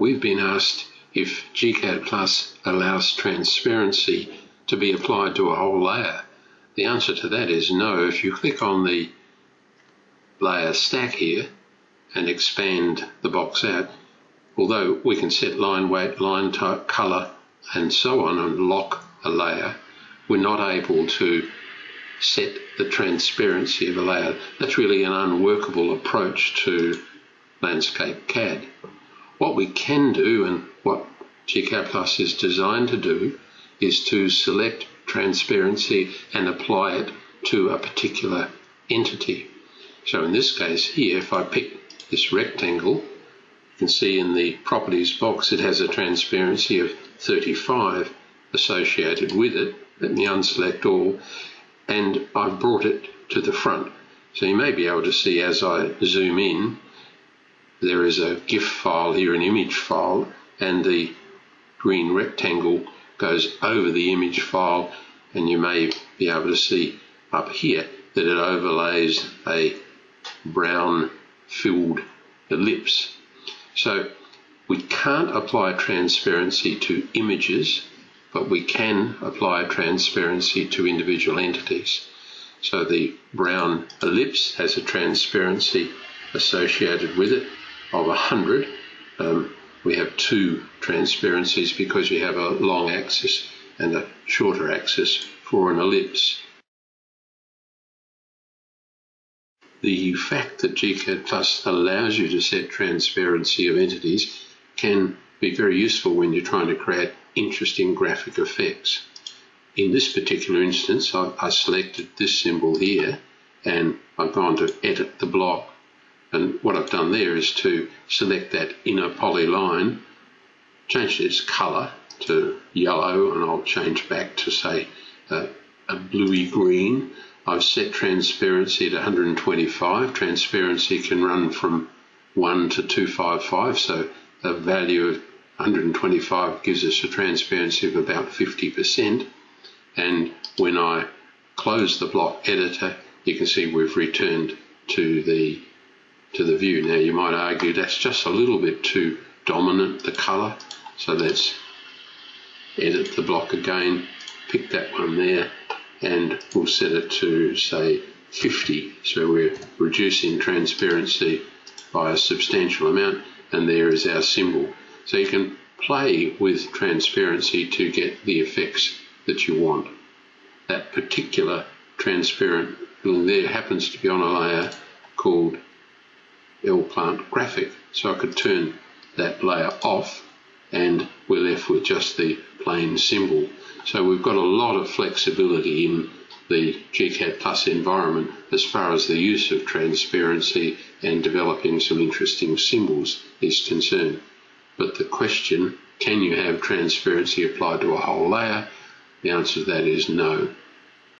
We've been asked if gCADPlus allows transparency to be applied to a whole layer. The answer to that is no. If you click on the layer stack here and expand the box out, although we can set line weight, line type, color, and so on and lock a layer, we're not able to set the transparency of a layer. That's really an unworkable approach to landscape CAD. What we can do, and what gCADPlus is designed to do, is to select transparency and apply it to a particular entity. So in this case here, if I pick this rectangle, you can see in the properties box it has a transparency of 35 associated with it. Let me unselect all, and I've brought it to the front. So you may be able to see as I zoom in, there is a GIF file here, an image file, and the green rectangle goes over the image file, and you may be able to see up here that it overlays a brown filled ellipse. So we can't apply transparency to images, but we can apply transparency to individual entities. So the brown ellipse has a transparency associated with it of 100. We have two transparencies because you have a long axis and a shorter axis for an ellipse. The fact that gCADPlus allows you to set transparency of entities can be very useful when you're trying to create interesting graphic effects. In this particular instance, I selected this symbol here and I've gone to edit the block. And what I've done there is to select that inner polyline, change its colour to yellow, and I'll change back to, say, a bluey green. I've set transparency to 125. Transparency can run from 1 to 255, so a value of 125 gives us a transparency of about 50%. And when I close the block editor, you can see we've returned to the view. Now you might argue that's just a little bit too dominant, the colour, so let's edit the block again, pick that one there, and we'll set it to, say, 50. So we're reducing transparency by a substantial amount, and there is our symbol. So you can play with transparency to get the effects that you want. That particular transparent there happens to be on a layer called Plant Graphic, so I could turn that layer off and we're left with just the plain symbol. So we've got a lot of flexibility in the gCADPlus environment as far as the use of transparency and developing some interesting symbols is concerned. But the question, can you have transparency applied to a whole layer? The answer to that is no.